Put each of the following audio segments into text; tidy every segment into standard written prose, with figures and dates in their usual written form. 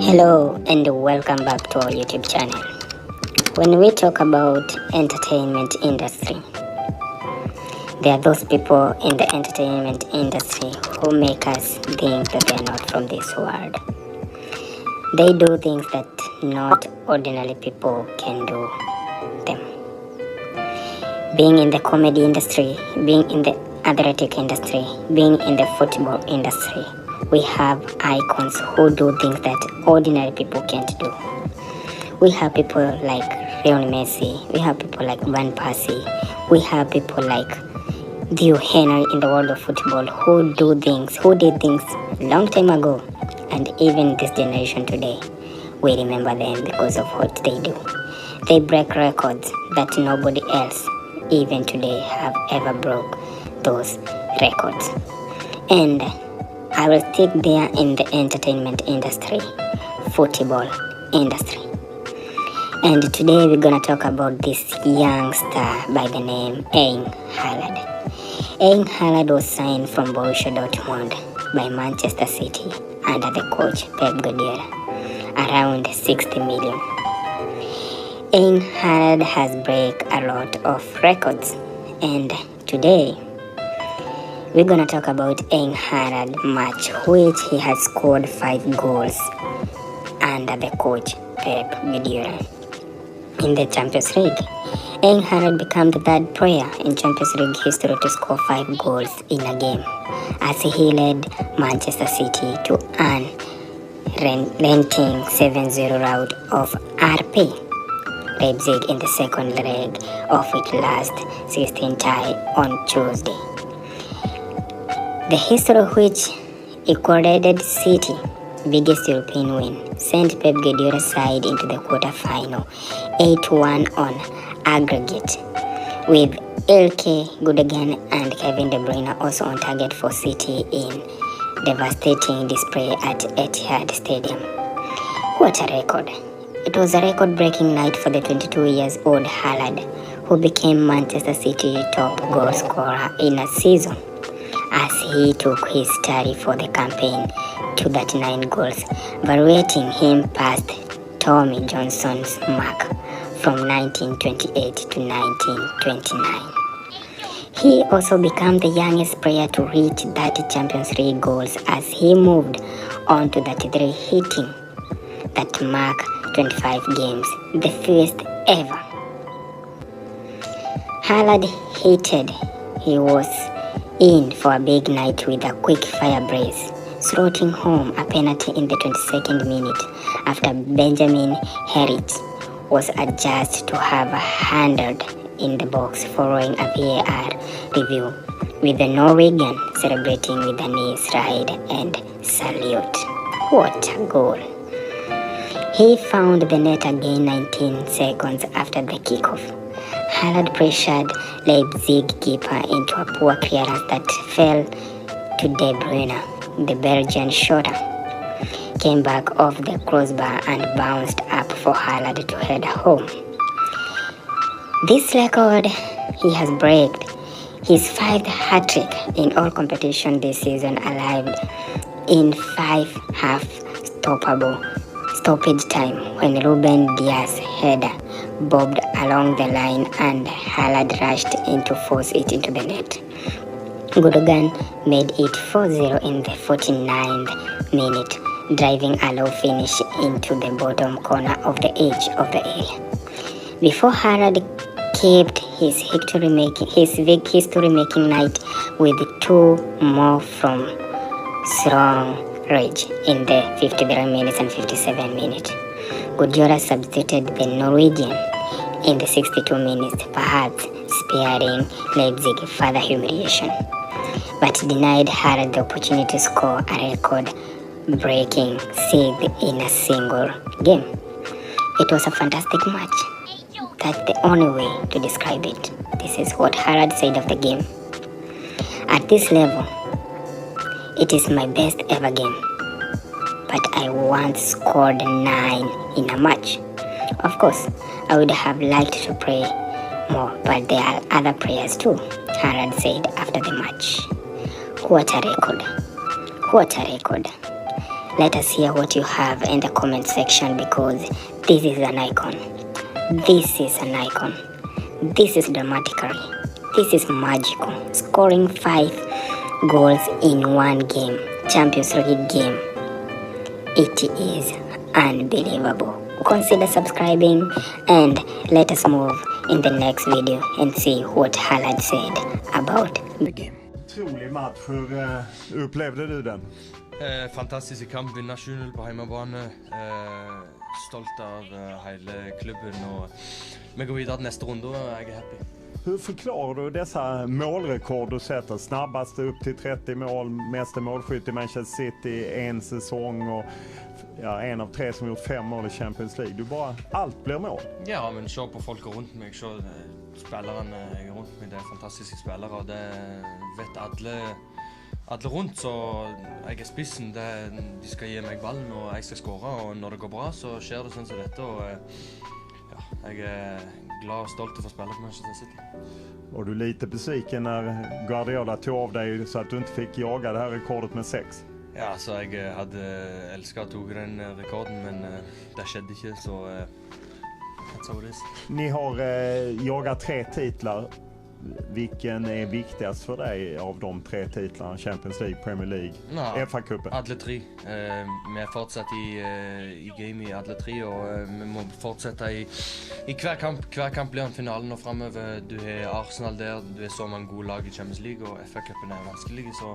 Hello and welcome back to our YouTube channel. When we talk about entertainment industry, there are those people in the entertainment industry who make us think that they are not from this world. They do things that not ordinary people can do them. Being in the comedy industry, being in the athletic industry, being in the football industry, we have icons who do things that ordinary people can't do. We have people like Lionel Messi, we have people like Van Persie, we have people like Theo Henry in the world of football who did things long time ago, and even this generation today, we remember them because of what they do. They break records that nobody else, even today, have ever broke those records. And I will stick there in the entertainment industry, football industry. And today we're gonna talk about this young star by the name Erling Haaland. Erling Haaland was signed from Borussia Dortmund by Manchester City under the coach Pep Guardiola, around 60 million. Erling Haaland has break a lot of records, and today we're gonna talk about Erling Haaland match, which he has scored 5 goals under the coach Pep Guardiola. In the Champions League, Erling Haaland became the third player in Champions League history to score 5 goals in a game, as he led Manchester City to an relenting 7-0 rout of RP Leipzig in the second leg of its last 16 tie on Tuesday. The history which accorded City biggest European win sent Pep Guardiola's side into the quarter-final 8-1 on aggregate, with Ilkay Gundogan and Kevin De Bruyne also on target for City in devastating display at Etihad Stadium. What a record! It was a record-breaking night for the 22-year-old Haaland, who became Manchester City top goal scorer in a season, as he took his tally for the campaign to 39 goals, valuating him past Tommy Johnson's mark from 1928 to 1929. He also became the youngest player to reach 30 Champions League goals, as he moved on to 33, hitting that mark 25 games, the first ever. Haaland he was in for a big night with a quick fire brace, slotting home a penalty in the 22nd minute after Benjamin Herrick was adjudged to have handled in the box following a VAR review, with the Norwegian celebrating with a knee slide and salute. What a goal! He found the net again 19 seconds after the kickoff. Haaland pressured Leipzig keeper into a poor clearance that fell to De Bruyne. The Belgian shooter came back off the crossbar and bounced up for Haaland to head home. This record he has broken, his 5th hat-trick in all competition this season, arrived in 5 stoppage time when Ruben Dias' header bobbed along the line and Haaland rushed in to force it into the net. Gundogan made it 4-0 in the 49th minute, driving a low finish into the bottom corner of the edge of the area. Before Haaland kept his history-making night with 2 more from strong rage in the 53 minutes and 57 minutes. Guardiola substituted the Norwegian in the 62 minutes, perhaps sparing Leipzig further humiliation, but denied Haaland the opportunity to score a record-breaking 6 in a single game. It was a fantastic match. That's the only way to describe it. This is what Haaland said of the game. At this level, it is my best ever game, but I once scored 9 in a match. Of course, I would have liked to play more, but there are other players too, Haaland said after the match. What a record. What a record. Let us hear what you have in the comment section, because this is an icon. This is an icon. This is dramatically. This is magical. Scoring 5 goals in one game. Champions League game. It is unbelievable. Consider subscribing and let us move in the next video and see what Haaland said about the game. Otrolig match. Hur upplevde du den? Fantastisk kamp, vinner 7-0 på hjemmebane. Stolt av hele klubben, og vi går videre til neste runde, og jeg er happy. Hur förklarar du dessa målrekord du sätter? Snabbast upp till 30 mål, mest målskytt i Manchester City en säsong och en av 3 som gjort 5 mål i Champions League. Allt blir mål. Ja, men se på folk rundt meg, se spillerne jeg er rundt meg, det er fantastiske spillere, og det vet alle rundt, så jeg er spissen, de skal gi meg ballen, og jeg skal skåre, og når det går bra, så skjer det sånn som dette, og jeg er glad og stolt til å få spille på Manchester City. Var du lite besviken när Guardiola tog av dig så att du inte fick jaga det här rekordet med 6? Ja, så jeg hadde elsket å ta den rekorden, men det skjedde ikke, så that's how it is. Ni har jagat 3 titlar. Vilken är viktigast för dig av de 3 titlarna? Champions League, Premier League, FA-cupen? Alle 3. Vi har fortsatt i game i alle 3, og vi må fortsette i hver kamp. Hver kamp blir en finale nå fremover. Du har Arsenal der, du har så mange gode lag i Champions League, og FA-cupen er vanskelig, så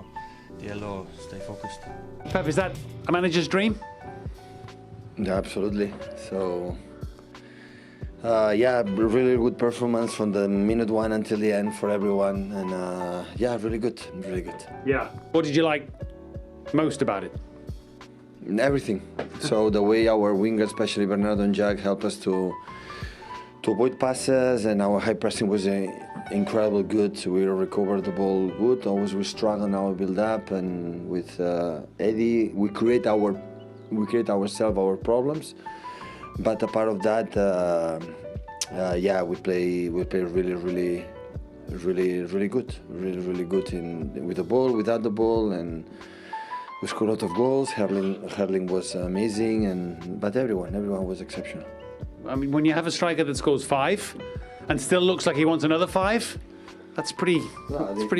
det gjelder å stay focused. Pep, is that a manager's dream? Yeah, absolutely. So, yeah, really good performance from the minute 1 until the end for everyone, and yeah, really good, really good. Yeah. What did you like most about it? Everything. So the way our wingers, especially Bernardo and Jack, helped us to avoid passes, and our high pressing was incredible good. We recovered the ball good. Always we struggle now, build up, and with Eddie, we create ourselves our problems. But a part of that, yeah, we play really good, really good with the ball, without the ball, and we scored a lot of goals. Erling was amazing, but everyone was exceptional. I mean, when you have a striker that scores 5 and still looks like he wants another 5, that's pretty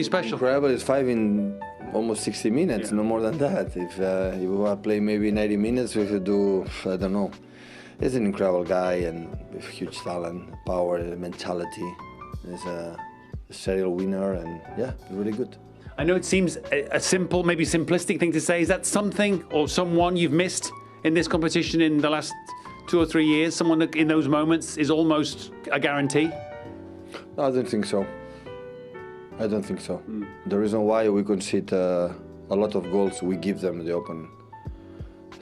special. Incredible. It's 5 in almost 60 minutes, no more than that. If we were playing maybe 90 minutes, we could do, I don't know. He's an incredible guy and with huge talent, power, mentality. He's a serial winner, and yeah, really good. I know it seems a simple, maybe simplistic thing to say. Is that something or someone you've missed in this competition in the last 2 or 3 years? Someone that in those moments is almost a guarantee? No, I don't think so. I don't think so. The reason why we concede a lot of goals, we give them the opponent.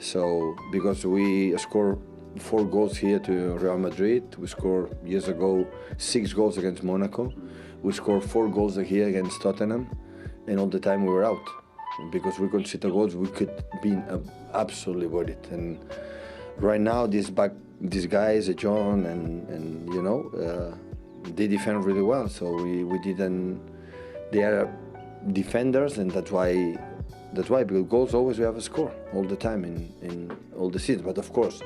So, because we score 4 goals here to Real Madrid, we scored years ago 6 goals against Monaco, we scored 4 goals here against Tottenham, and all the time we were out. Because we conceded goals, we could be absolutely worried. And right now, these guys, John and you know, they defend really well. So we didn't. They are defenders, and that's why because goals always we have a score all the time in all the seasons. But of course,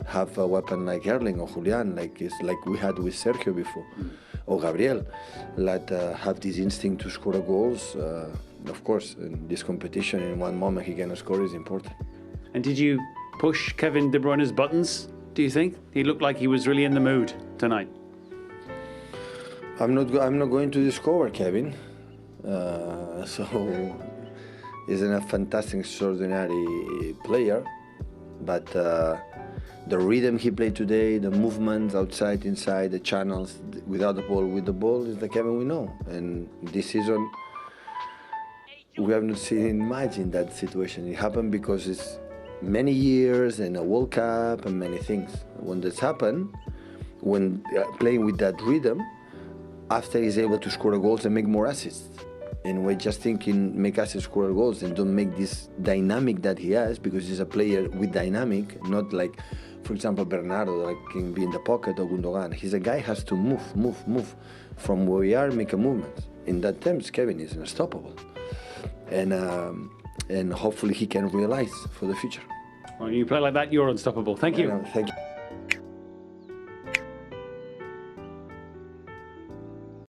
have a weapon like Erling or Julian, like we had with Sergio before, or Gabriel, that have this instinct to score goals. Of course, in this competition, in one moment he can score is important. And did you push Kevin De Bruyne's buttons, do you think? He looked like he was really in the mood tonight. I'm not going to discover Kevin. So he's a fantastic, extraordinary player. But the rhythm he played today, the movements outside, inside, the channels, without the ball, with the ball, is the Kevin we know. And this season, we have not seen much in that situation. It happened because it's many years and a World Cup and many things. When this happened, when playing with that rhythm, after he's able to score goals and make more assists. And we're just thinking, make assists, score goals, and don't make this dynamic that he has, because he's a player with dynamic, not like, for example, Bernardo, that can be in the pocket, or Gundogan. He's a guy who has to move from where we are, make a movement. In that terms, Kevin is unstoppable. and hopefully he can realize for the future. When you play like that, you're unstoppable. Thank you. Thank you.